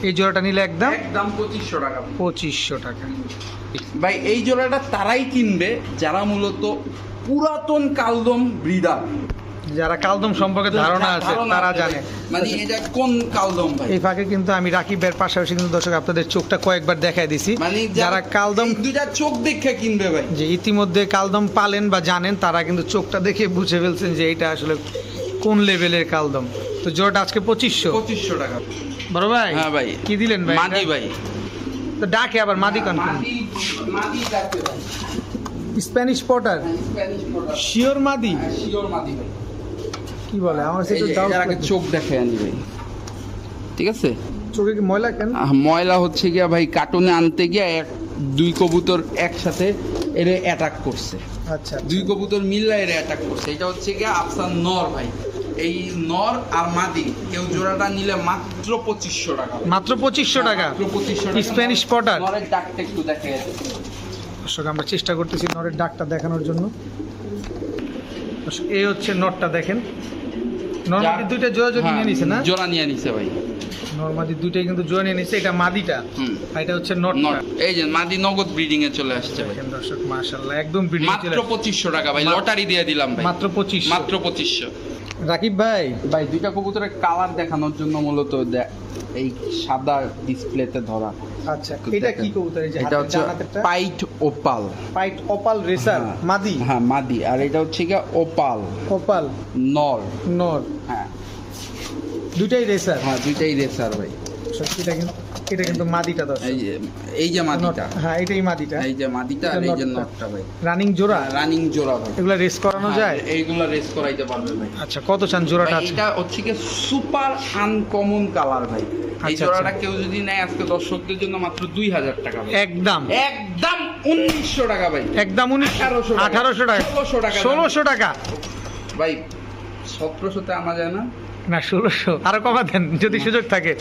এই জোড়াটা নিলে একদম একদম 2500 টাকা ভাই। 2500 টাকা। ভাই এই জোড়াটা তারাই কিনবে যারা মূলত পুরাতন কালদম ব্রিডার, যারা কালদম সম্পর্কে ধারণা আছে তারা জানে। মানে এটা কোন কালদম ভাই। এই ফাঁকে কিন্তু আমি রাকিবের পাশাপাশি কিন্তু দর্শক আপনাদের চোখটা কয়েকবার দেখাই দিছি। মানে যারা কালদম এই দুইটা চোখ দেখে কিনবে ভাই, যে ইতিমধ্যে কালদম পালেন বা জানেন, তারা কিন্তু চোখটা দেখে বুঝে ফেলছেন যে এটা আসলে কোন লেভেলের কালদম। তো জোড়াটা আজকে 2500 টাকা। বড় ভাই, হ্যাঁ ভাই। কি দিলেন ভাই? মাদি ভাই। তো ডাকে আবার মাদি কান। মাদি ডাকে ভাই। Spanish Potter, Spanish product. Sure মাদি? শিওর মাদি ভাই। কি বলে, আমার এই যে এটার আগে চোখ দেখে আনি ভাই, ঠিক আছে? চোখে কি ময়লা কেন? ময়লা হচ্ছে গিয়া ভাই কার্টুনে আনতে গিয়া দুই কবুতর একসাথে এর অ্যাটাক করছে। আচ্ছা, দুই কবুতর মিল্লা এর অ্যাটাক করছে। এটা হচ্ছে গিয়া আফসান নর ভাই। এই নর আর মাদি কেউ জোড়াটা নিলে মাত্র 2500 টাকা। মাত্র 2500 টাকা। মাত্র 2500 টাকা। Spanish pouter. নরের ডাকটা একটু দেখে দর্শক আমরা চেষ্টা করতেছি নরের ডাকটা দেখানোর জন্য। দর্শক, এই হচ্ছে নটটা দেখেন, নর্মাদি দুইটা জোড়া জোড়া নিয়ে নিছে না? জোড়া নিয়ে নিছে ভাই, নর্মাদি দুইটাই কিন্তু জোড়া নিয়ে নিছে। এটা মাদিটা, আর এটা হচ্ছে নটটা। এই যে মাদি নগদ ব্রিডিং এ চলে আসছে ভাই। দেখেন দর্শক, মাশাআল্লাহ একদম ব্রিডিং চলে মাত্র 2500 টাকা ভাই, লটারি দিয়ে দিলাম ভাই, মাত্র 2500। মাত্র 2500। রাকিব ভাই, ভাই দুইটা কবুতরের কালার দেখানোর জন্য মূলত এই সাদা ডিসপ্লেতে ধরা। আচ্ছা এটা কি কবুতর? এই যে এটা হচ্ছে pied opal, pied opal racer মাদি। হ্যাঁ মাদি, আর এটা হচ্ছে কি ওপাল ওপাল নর। নর, হ্যাঁ দুইটাই রেসার। হ্যাঁ দুইটাই রেসার ভাই। এটা কিন্তু মাদিটা দর্শক, এই যে মাদিটা, হ্যাঁ এটাই মাদিটা, এই যে মাদিটা আর এই যে নটটা ভাই। রানিং জোড়া, রানিং জোড়া ভাই। এগুলা রেস করানো যায়? এইগুলা রেস করাইতে পারবে ভাই। আচ্ছা কত চান জোড়াটা? ভাই, এটা হচ্ছে কি সুপার আনকমন কালার ভাই। এই আচ্ছা, জোড়াটা কেউ যদি নেয় আজকে দর্শকদের জন্য মাত্র 2000 টাকা ভাই। একদম একদম 1900 টাকা ভাই। একদম 1800 টাকা, 1600 টাকা, 1600 টাকা ভাই। 1700 তে আনা যায় না? না 1600 আরো কমা দেন যদি সুযোগ থাকে,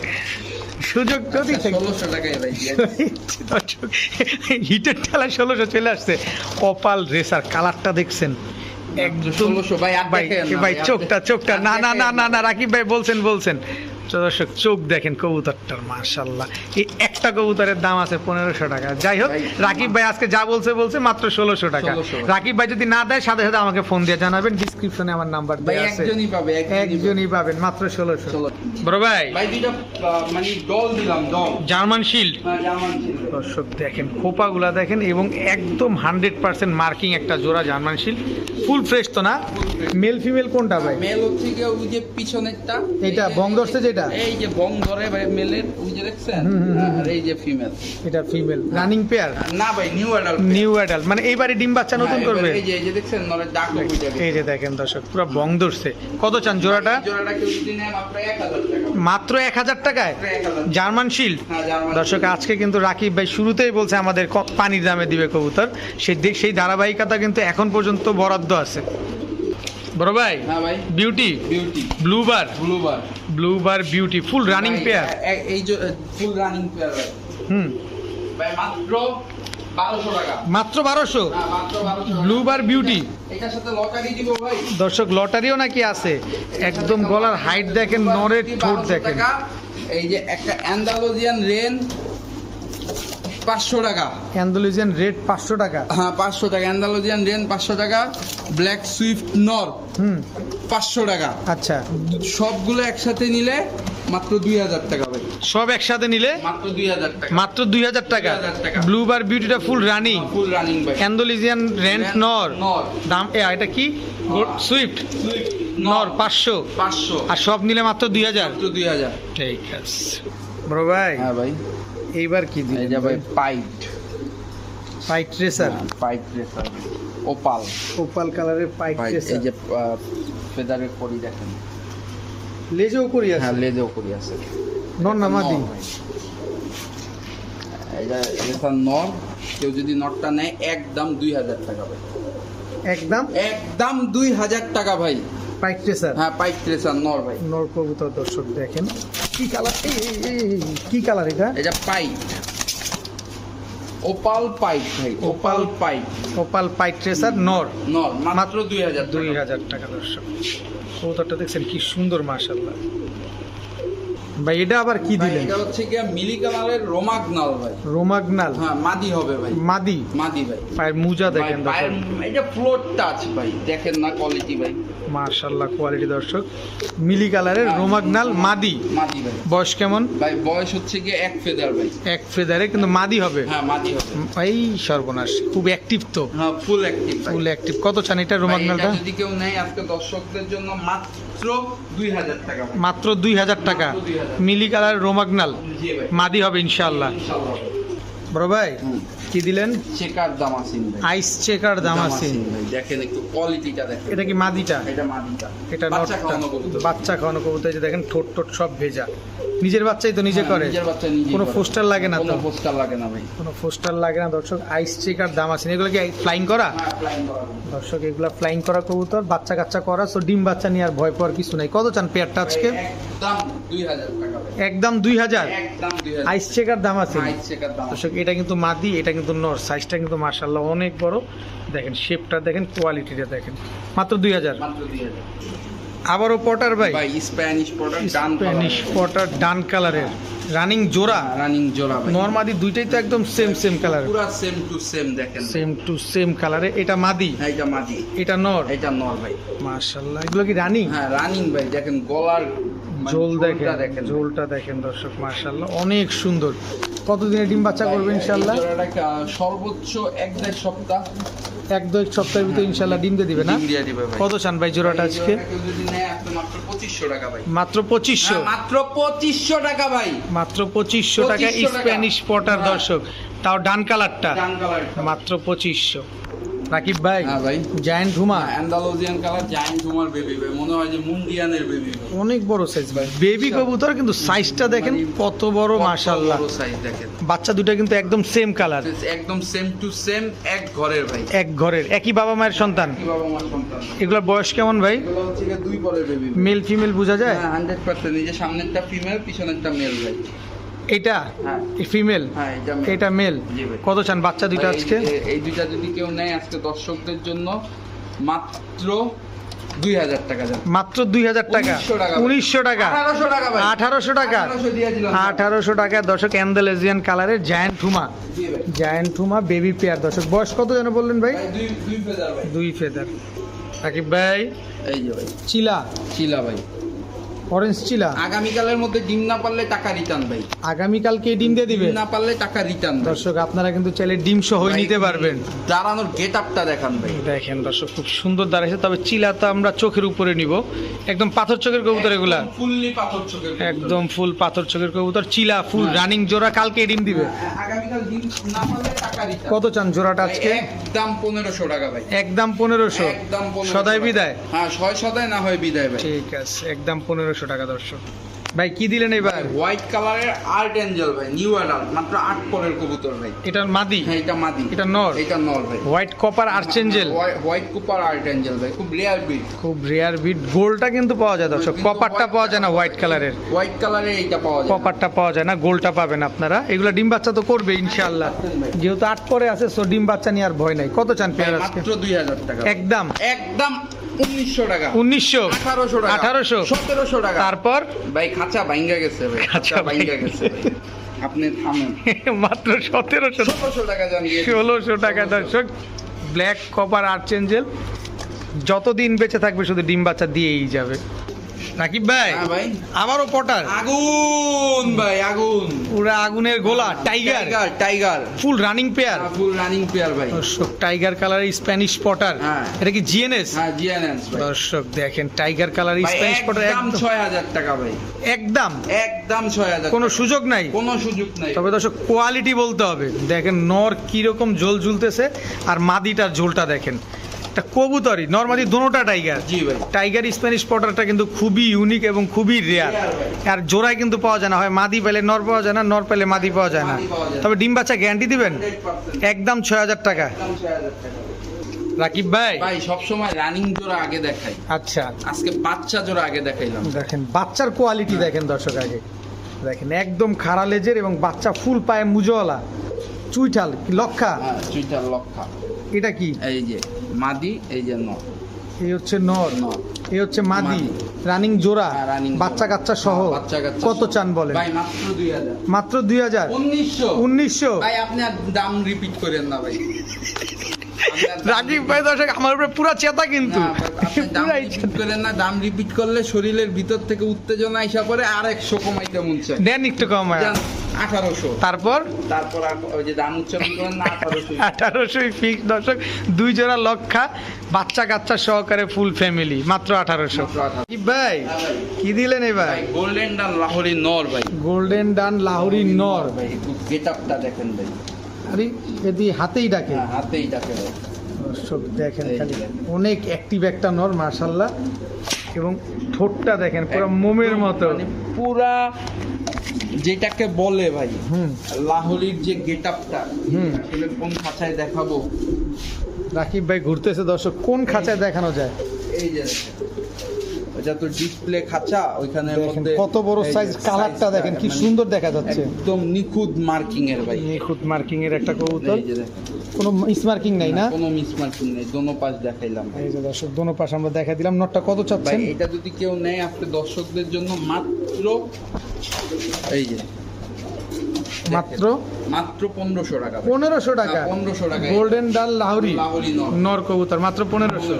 সুযোগ যদি থাকে। 1600 টাকায় ভাই। হিটের ঠেলা 1600 চলে আসছে। কপাল রেসার কালারটা দেখছেন, একদম 1600 ভাই। আর ভাই দেখেন না ভাই, চোখটা আর না না না দেখেন না না রাকিব ভাই বলছেন। তো দর্শক চোখ দেখেন কবুতরটার, মাশাআল্লাহ। এই একটা কবুতরের দাম আছে 1500 টাকা। যাই হোক, ভাই, রাকিব ভাই আজকে যা বলছে মাত্র 1600 টাকা। 1600 রাকিব ভাই যদি না দেয় সাথে সাথে আমাকে ফোন দিয়ে জানাবেন, ডিসক্রিপশনে আমার নাম্বার ভাই দেওয়া আছে। একজনই পাবে, একজনই পাবেন, মাত্র 1600। 1600 বড় ভাই, ভাই দুইটা মানে ডল দিলাম, ডল। German shield. হ্যাঁ জার্মান ছিল। দর্শক দেখেন খোপাগুলা দেখেন, এবং একদম 100% মার্কিং একটা জোড়া জার্মান শিল্ড। ফুল ফ্রেশ তো না? মেল ফিমেল কোনটা ভাই? মেল হচ্ছে কি ওই যে পিছনেরটা, এইটা বং ধরছে যেটা, এই যে বং ধরে ভাই মেলের, ওই যে দেখছেন। আর এই যে ফিমেল, এটা ফিমেল রানিং পেয়ার। না ভাই নিউ অ্যাডাল্ট। নিউ অ্যাডাল্ট মানে এইবারে ডিম বাচ্চা নতুন করবে। এই যে দেখছেন নরে ডাক হয়ে যাবে। এই যে দেখেন দর্শক, পুরো বং ধরছে। কত চান জোড়াটা? জোড়াটা কেউ যদি নেয় মাত্র 1000 টাকা। মাত্র 1000 টাকায় জার্মান শিল্ড। হ্যাঁ জার্মান। দর্শক আজকে কিন্তু রাকিব ভাই শুরুতেই বলছে আমাদের পানির দামে দিবে কবুতর, সেই ধারাবাহিকতা কিন্তু এখন পর্যন্ত বরাদ্দ আছে। বড় ভাই, হ্যাঁ ভাই। Beauty, beauty, ব্লুবার, ব্লুবার beauty full running pair. এই যে ফুল রানিং পেয়ার ভাই। ভাই মাত্র 1200 টাকা। মাত্র 1200। হ্যাঁ মাত্র 1200। ব্লুবার বিউটি। এটার সাথে লটারি দিব ভাই। দর্শক লটারিও নাকি আছে। একদম গলার হাইট দেখেন, নরের ঠোঁট 1200 দেখেন। টাকা। এই যে একটা অ্যান্ডালুজিয়ান রেন 500 টাকা। অ্যান্ডালুজিয়ান রেড 500 টাকা। হ্যাঁ 500 টাকা। অ্যান্ডালুজিয়ান রেন 500 টাকা। ব্ল্যাক সুইফট নর 500 টাকা। আচ্ছা, সবগুলো একসাথে নিলে মাত্র 2000 টাকা ভাই। সব একসাথে নিলে মাত্র 2000 টাকা। মাত্র 2000 টাকা। 2000 টাকা। ব্লুবার বিউটিটা ফুল রানিং। ফুল রানিং ভাই। অ্যান্ডালুজিয়ান রেন্ট নর দাম এটা কি? সুইফট নর 500। 500 আর সব নিলে মাত্র 2000। মাত্র 2000। ঠিক আছে বড় ভাই, হ্যাঁ ভাই। এইবার কি এই দিবেন যে ভাই ভাই? Pied racer, pipe racer opal opal কালারের পাইট ভাই। রেসার। এই যে ফেদারের করি দেখেন। লেজেও করি আছে? হ্যাঁ লেজেও করি আছে। নর না মাদি? নর ভাই। এটা রেসার নর। কেউ যদি নরটা নেয় একদম 2000 টাকা ভাই। একদম 2000 টাকা ভাই। Pied racer. হ্যাঁ পাইপ রেসার নর ভাই। নর কবুতর দর্শক দেখেন কি কালার, কি কালার এটা? এটা পাইপ, ওপাল পাইপ ভাই। Opal pipe, opal pied racer নর নর মাত্র 2000 টাকা। 2000 টাকা। দর্শক কবুতরটা দেখছেন কি সুন্দর, মাশাআল্লাহ। ভাই এটা আবার কি ভাই, দিলেন? এটা হচ্ছে কি মিলি কালারের রোমাগনাল ভাই। রোমাগনাল হ্যাঁ মাদি হবে ভাই। মাদি মাদি ভাই। পায়ের মুজা ভাই দেখেন পায়ের দর্শক, এটা ফ্লোর টাচ ভাই, দেখেন না কোয়ালিটি ভাই। মাশাআল্লাহ কোয়ালিটি দর্শক। মিলি কালারের রোমাগনাল মাদি। মাদি ভাই। বয়স কেমন? ভাই বয়স হচ্ছে কি এক ফেদার ভাই। এক ফেদারে কিন্তু মাদি হবে। হ্যাঁ মাদি হবে। এই সর্বনাশ, খুব অ্যাক্টিভ তো। হ্যাঁ ফুল অ্যাক্টিভ ভাই। Full active. কত চান এটা ভাই, রোমাগনালটা? এটা যদি কেউ নেয় আজকে দর্শকদের জন্য মাত্র 2000 টাকা ভাই। মাত্র 2000 টাকা। মাত্র 2000 মিলি কালার রোমাগনাল জি ভাই। মাদি হবে ইনশাআল্লাহ। ইনশাআল্লাহ। বড় ভাই কি দিলেন? চেকার দামাসিন ভাই। আইস চেকার দামাসিন। ভাই দেখেন একটু কোয়ালিটিটা দেখেন। এটা কি মাদিটা? এটা মাদিটা। এটা বাচ্চা নটটা। খাওয়ানো কবুতর। বাচ্চা খাওয়ানো কবুতর। এই যে দেখেন ঠোঁট সব ভেজা। নিজের বাচ্চাই তো নিজে করে, নিজের বাচ্চা নিজে কোনো পোস্টার লাগে না তো? কোনো পোস্টার লাগে না ভাই। কোনো পোস্টার লাগে না দর্শক। আইস চেকার দামাসিন, এগুলো কি ফ্লাইং করা? হ্যাঁ, flying করা ভাই। দর্শক এগুলা ফ্লাইং করা কবুতর, বাচ্চা কাচ্চা করা, তো ডিম বাচ্চা নিয়ে আর ভয় পাওয়ার কিছু নাই। কত চান পেয়ারটা আজকে? একদম 2000 টাকা ভাই। একদম 2000। একদম 2000। আইস চেকার দামাসিন আইস চেকার দাম। দর্শক, এটা কিন্তু মাদি, এটা কিন্তু নর। সাইজটা কিন্তু মাশাআল্লাহ অনেক বড়। দেখেন শেপটা দেখেন, কোয়ালিটিটা দেখেন। মাত্র 2000। মাত্র 2000। আবারও পটার ভাই, ভাই স্প্যানিশ পটার ডান স্প্যানিশ পটার ডান কালারের রানিং জোড়া। রানিং জোড়া ভাই। নর মাদি দুইটাই তো একদম সেম কালার, পুরো সেম টু সেম দেখেন। সেম টু সেম কালারে। এটা মাদি, হ্যাঁ, এটা মাদি, এটা নর। এটা নর ভাই। মাশাআল্লাহ, এগুলো কি রানিং? হ্যাঁ, রানিং ভাই। দেখেন গলার ঝোল ঝোলটা দেখেন, ঝোলটা দেখেন দর্শক, মাশাআল্লাহ অনেক সুন্দর। কতদিনে ডিম বাচ্চা করবে ইনশাআল্লাহ? এই জোড়াটা সর্বোচ্চ 1-1.5 সপ্তাহ। 1-2 সপ্তাহের ভিতরে ইনশাআল্লাহ ডিম দিয়ে দিবে না? ডিম দিয়ে দিবে ভাই। কত চান ভাই জোড়াটা এই আজকে? জোড়াটা কেউ যদি নেয় আপনি মাত্র 2500 টাকা ভাই। মাত্র 2500? হ্যাঁ, মাত্র 2500 টাকা ভাই। মাত্র 2500 টাকা 2500 টাকা। স্প্যানিশ পটার হ্যাঁ। দর্শক, তাও ডান কালারটা। ডান কালারটা। মাত্র 2500। রাকিব ভাই, হ্যাঁ ভাই। Giant homer, Andalusian colour giant হুমার বেবি ভাই। মনে হয় যে মুন্ডিয়ানের বেবি ভাই। অনেক বড় সাইজ ভাই, বেবি কবুতর, কিন্তু সাইজটা দেখেন কত বড় মাশাআল্লাহ। বড় সাইজ দেখেন। বাচ্চা দুটো কিন্তু একদম সেম কালার, একদম সেম টু সেম, এক ঘরের ভাই। এক ঘরের, একই বাবা মায়ের সন্তান। কি বাবা মার সন্তান। এগুলোর বয়স কেমন ভাই? এগুলো হচ্ছে গিয়ে 2 পরের বেবি। মেল ফিমেল বোঝা যায়? হ্যাঁ, 100%। এই যে সামনেরটা ফিমেল, পিছনেরটা মেল ভাই। এটা হ্যাঁ। ফিমেল, হ্যাঁ, এটা male। এটা মেল। জি ভাই। কত চান বাচ্চা দুটো ভাই, আজকে? এই দুইটা যদি কেউ নেয় আজকে দর্শকদের জন্য মাত্র 2000 টাকা যাবে। মাত্র 2000 টাকা। 1900 টাকা। 1900 টাকা। 1800 টাকা ভাই। 1800 টাকা। 1800 দিয়ে দিলাম। 1800 টাকা দর্শক, অ্যান্ডালেজিয়ান কালারের জায়ান্ট হুমা, জি ভাই। জায়ান্ট হুমা বেবি পেয়ার দর্শক। বয়স কত যেন বললেন ভাই? ভাই, দুই ফেদার ভাই। 2 ফেদার। রাকিব ভাই, এই যে ভাই চিলা, চিলা ভাই। অরেঞ্জ চিলা। আগামীকালের মধ্যে ডিম না পারলে টাকা রিটার্ন ভাই। আগামীকালকে ডিম দিয়ে দিবে ডিম না পারলে টাকা রিটার্ন ভাই। দর্শক। আপনারা কিন্তু চাইলে ডিম সহ ভাই, নিতে পারবেন। দাঁড়ানোর গেটআপটা দেখান ভাই। দেখেন দর্শক, খুব সুন্দর দাঁড়াইছে। তবে চিলা তো আমরা চোখের উপরে নিব, একদম পাথর চোখের কবুতর এগুলা, ফুললি পাথর চোখের কবুতর। একদম ফুল পাথর চোখের কবুতর। চিলা ফুল রানিং জোড়া, কালকে ডিম দিবে। আগামীকাল ডিম না পারলে টাকা রিটার্ন। কত চান জোড়াটা আজকে? একদম 1500 টাকা ভাই। একদম 1500। একদম 1500 সদাই টাকা। বিদায়? হ্যাঁ, সদাই না হয় বিদায় ভাই। ঠিক আছে, একদম 1500 টাকা দর্শক। ভাই কি দিলেন এবার? হোয়াইট কালারের আর্ট এঞ্জেল ভাই, নিউ অ্যাডাল্ট, মাত্র 8 পরের কবুতর ভাই। এটা মাদি? হ্যাঁ, এটা মাদি। এটা নর? এটা নর ভাই। White copper archangel, white Cooper art Angel ভাই, খুব রেয়ার ব্রিড। খুব রেয়ার বিট। গোলটা কিন্তু পাওয়া যায় দর্শক, কিন্তু কপারটা পাওয়া যায় না হোয়াইট কালারের। হোয়াইট কালারে এইটা পাওয়া যায়। কপারটা পাওয়া যায় না, গোলটা পাবেন আপনারা। এগুলো ডিম বাচ্চা তো করবে ইনশাআল্লাহ, যেহেতু 8 পরে আছে, সো ডিম বাচ্চা নিয়ে আর ভয় নাই। কত চান পেয়ার আজকে? মাত্র 2000 টাকা। একদম একদম 1900 টাকা। 1900, 1800 টাকা। 1800, 1700 টাকা। তারপর ভাই খাঁচা ভাঙ্গা গেছে ভাই। খাঁচা ভাঙ্গা গেছে ভাই। আপনি থামেন। মাত্র 1700, 1700 টাকা জানিয়ে 1600 টাকা দর্শক। ব্ল্যাক কপার আর্চেঞ্জেল যতদিন বেঁচে থাকবে শুধু ডিম বাচ্চা দিয়েই যাবে। রাকিব ভাই, হ্যাঁ ভাই। আবারও পটার, আগুন ভাই, আগুন। পুরা আগুনের গোলা, tiger, tiger full running pair full running pair ভাই। দর্শক। টাইগার কালারের স্প্যানিশ পটার, হ্যাঁ। এটা কি জিএনএস? হ্যাঁ, জিএনএস ভাই। দর্শক দেখেন টাইগার কালার ভাই, স্প্যানিশ পটার, একদম 6000 টাকা ভাই। একদম একদম 6000। কোনো সুযোগ নাই, কোনো সুযোগ নাই। তবে দর্শক কোয়ালিটি বলতে হবে। দেখেন নর কিরকম ঝোল ঝুলতেছে, আর মাদিটার ঝোলটা দেখেন। একটা কবুতরই নরমালি দোনোটা টাইগার। জি ভাই। টাইগার স্প্যানিশ পটারটা কিন্তু খুবই ইউনিক এবং খুবই রেয়ার, আর জোড়ায় কিন্তু পাওয়া যায় না। হয় মাদি পেলে নর পাওয়া যায় না, নর পেলে মাদি পাওয়া যায় না। মাদি পাওয়া যায় না। তবে ডিম বাচ্চা গ্যারান্টি দিবেন? 100%। একদম 6000 টাকা। একদম 6000 টাকা। রাকিব ভাই, ভাই সবসময় রানিং জোড়া আগে দেখাই, আচ্ছা আজকে বাচ্চা জোড়া আগে দেখাইলাম। দেখেন বাচ্চার কোয়ালিটি দেখেন দর্শক। আগে দেখেন একদম খাড়া লেজের এবং বাচ্চা ফুল পায়ে মুজওয়ালা, চুইঠাল, লক্ষা। হ্যাঁ, চুইটার লক্ষা। এটা কি? এই যে মাদি, এই যে নর। এই হচ্ছে নর, নর। এই হচ্ছে মাদি, মাদি। রানিং জোড়া, হ্যাঁ, running বাচ্চা জোড়া। কাচ্চা সহ। হ্যাঁ, বাচ্চা কাচ্চা কত সহ। চান বলেন? ভাই মাত্র 2000। মাত্র 2000। 1900। 1900। ভাই আপনি আর দাম রিপিট করেন না ভাই। আপনি আর দাম রাকিব ভাই দর্শক আমার উপরে পুরা চেতা কিন্তু, না, আপনি দাম পুরাই রিপিট করেন না। দাম রিপিট করলে শরীরের ভিতর থেকে উত্তেজনা আইসা করে আর 100 কমাইতে মন চায়। দেন একটু কম। যান, 1800। তারপর তারপর আর ওই যে দাম উচ্চারণ করেন না, 1800। 1800 ফিক্স দর্শক। 2 জোড়া লক্ষা, বাচ্চা কাচ্চা সহকারে ফুল ফ্যামিলি, মাত্র 1800। মাত্র 1800। রাকিব ভাই কি দিলেন এবার? ভাই গোল্ডেন ডান লাহোরি নর ভাই। গোল্ডেন ডান লাহোরি নর। ভাই একটু গেটআপটা দেখেন ভাই। আরে এদি হাতেই ডাকে হ্যাঁ, হাতেই ডাকে ভাই। দর্শক দেখেন এই খালি, যে। অনেক অ্যাক্টিভ একটা নর মাশাআল্লাহ। এবং ঠোঁটটা দেখেন পুরো মোমের মতো, মানে পুরা যেটাকে বলে ভাই হুম লাহোরির যে গেট আপটা, হুম। আসলে কোন খাঁচায় দেখাবো? রাকিব ভাই ঘুরতেছে দর্শক, কোন খাঁচায় দেখানো যায়? এই যে দেখেন, এটা তো ডিসপ্লে খাঁচা, ওইখানে দেখেন কত বড় সাইজ, কালারটা দেখেন কি সুন্দর দেখা যাচ্ছে, একদম নিখুঁত মার্কিং এর ভাই। নিখুঁত মার্কিং এর একটা কবুতর, এই যে দেখেন, কোনো মিস মার্কিং নাই না? কোনো মিস মার্কিং নেই, দোনো পাশ দেখাইলাম ভাই। এই যে দর্শক দোনো পাশ আমরা দেখা দিলাম। নটটা কত ভাই চাচ্ছেন? এটা যদি কেউ নেয় আপনি দর্শকদের জন্য মাত্র, এই যে মাত্র মাত্র 1500 টাকা ভাই। 1500 টাকা। 1500 টাকা গোল্ডেন ডাল লাহোরি লাহোরি নর। নর কবুতর মাত্র 1500।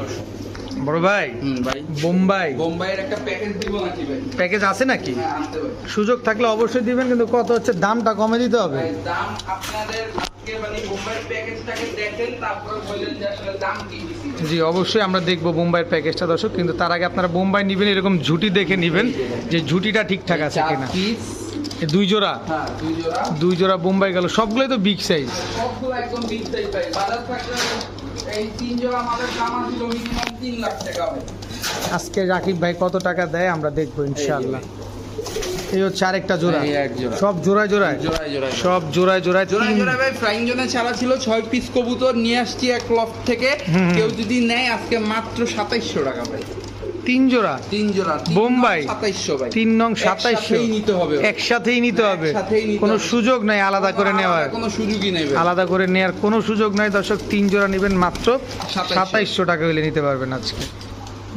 বড় ভাই ভাই বোম্বাই বোম্বাইয়ের একটা প্যাকেজ দিব নাকি ভাই? প্যাকেজ আছে নাকি? হ্যাঁ, আনতে ভাই। সুযোগ থাকলে অবশ্যই দিবেন, কিন্তু কত হচ্ছে দামটা কমে দিতে হবে। ভাই, দাম আপনাদের আজকে মানে বোম্বাইয়ের প্যাকেজটাকে দেখেন, তারপরে বলেন যে আসলে দাম কি দিছি। জি অবশ্যই আমরা দেখবো বোম্বাইয়ের প্যাকেজটা দর্শক, কিন্তু তার আগে আপনারা বোম্বাই নেবেন এরকম ঝুটি দেখে নেবেন যে ঝুটিটা ঠিকঠাক আছে কিনা। পিস, এই দুই জোড়া, হ্যাঁ দুই জোড়া, দুই জোড়া বোম্বাই গেল, সবগুলোই তো বিগ সাইজ। সবগুলো একদম বিগ সাইজ ভাই। বাজার থাকলে এই 3 জোড়া আমাদের দাম ছিল মিনিমাম 3 লাখ টাকা ভাই। আজকে রাকিব ভাই কত টাকা দেয় আমরা দেখবো ইনশাআল্লাহ। এই হচ্ছে আরেকটা জোড়া, এই এক জোড়া। সব জোড়ায় জোড়ায়, জোড়ায় জোড়ায় সব জোড়ায় জোড়ায় জোড়ায় তিন- জোড়ায় ভাই। ফ্রাইং জোনে ছাড়া ছিল 6 পিস কবুতর নিয়ে আসছি এক লফট থেকে। হুম। কেউ যদি নেয় আজকে মাত্র 2700 টাকা ভাই। তিন জোড়া 3 জোড়া বোম্বাই 2700 ভাই। 3 নং একসাথেই 2700 নিতে হবে। একসাথেই নিতে হবে, একসাথেই নিতে কোনো হবে। সুযোগ নাই আলাদা করে নেওয়ার, কোনো সুযোগই নেই ভাই। আলাদা করে নেওয়ার কোনো সুযোগ নাই দর্শক। তিন জোড়া নেবেন মাত্র 2700 2700 টাকা হলে নিতে পারবেন আজকে।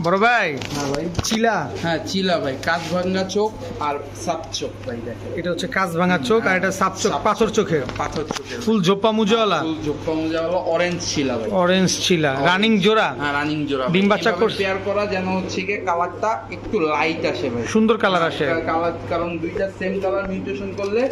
বড় ভাই হ্যাঁ ভাই, চিলা, হ্যাঁ চিলা ভাই, কাজ ভাঙ্গা চোখ আর সাপ চোখ ভাই। দেখেন এটা হচ্ছে কাঁচ ভাঙা চোখ আর এটা সাপ চোখ, পাথর চোখের, পাথর চোখের ফুল ঝোপ্পা মুজওয়ালা, ফুল জোপ্পা মোজা হলো অরেঞ্জ চিলা ভাই। অরেঞ্জ চিলা, রানিং জোড়া, হ্যাঁ রানিং জোড়া। ডিম বাচ্চা করছে। পেয়ার করা যেন হচ্ছে কি কালারটা একটু লাইট আসে ভাই, সুন্দর কালার আসে, কালার, কারণ দুইটা সেম কালার মিউটেশন করলে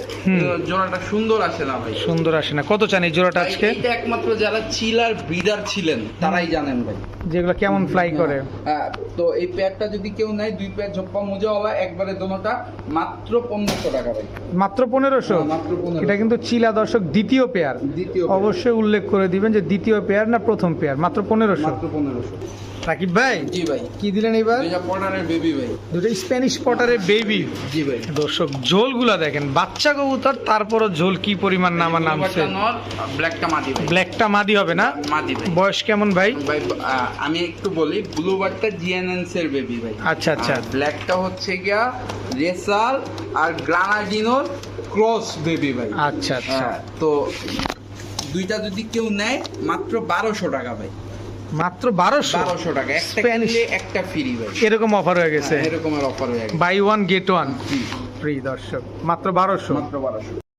জোড়াটা সুন্দর আসে না ভাই। সুন্দর আসে না। কত চান এই জোড়াটা আজকে? এটা একমাত্র যারা চিলার ব্রিডার ছিলেন তারাই জানেন ভাই, যেগুলো কেমন ফ্লাই করে। হ্যাঁ, তো এই পেয়ারটা যদি কেউ নেয়, 2 পেয়ার ঝোপ্পা মোজাওয়ালা একবারে দোনোটা মাত্র 1500 টাকা ভাই। মাত্র 1500। হ্যাঁ, মাত্র 1500। এটা কিন্তু চিলা দর্শক দ্বিতীয় পেয়ার, দ্বিতীয় পেয়ার। অবশ্যই উল্লেখ করে দিবেন যে দ্বিতীয় পেয়ার না প্রথম পেয়ার। মাত্র 1500। মাত্র 1500। রাকিব ভাই জি ভাই, কি দিলেন এবার? দুইটা পটারের বেবি ভাই। দুটো স্প্যানিশ পটারের বেবি। জি ভাই, দর্শক ঝোলগুলা দেখেন, বাচ্চা কবুতর তারপরও ঝোল কি পরিমাণ নামা নামছে। নর, ব্ল্যাকটা মাদি ভাই। ব্ল্যাকটা মাদি হবে না? মাদি ভাই। বয়স কেমন ভাই? ভাই আমি একটু বলি, ব্লুবারটা জিএনএনস এর বেবি ভাই। আচ্ছা আচ্ছা। আর ব্ল্যাকটা হচ্ছে গিয়া রেসাল আর গ্রানাডিনোর ক্রস বেবি ভাই। আচ্ছা আচ্ছা। হ্যাঁ, তো দুইটা যদি কেউ নেয় মাত্র 1200 টাকা ভাই। মাত্র 1200। 1200 টাকা, একটা স্প্যানিশ। কিনলে একটা ফ্রি ভাই। এরকম অফার হয়ে গেছে, এরকমের অফার হয়ে গেছে। বাই ওয়ান গেট ওয়ান জি, ফ্রি দর্শক, মাত্র 1200। মাত্র 1200।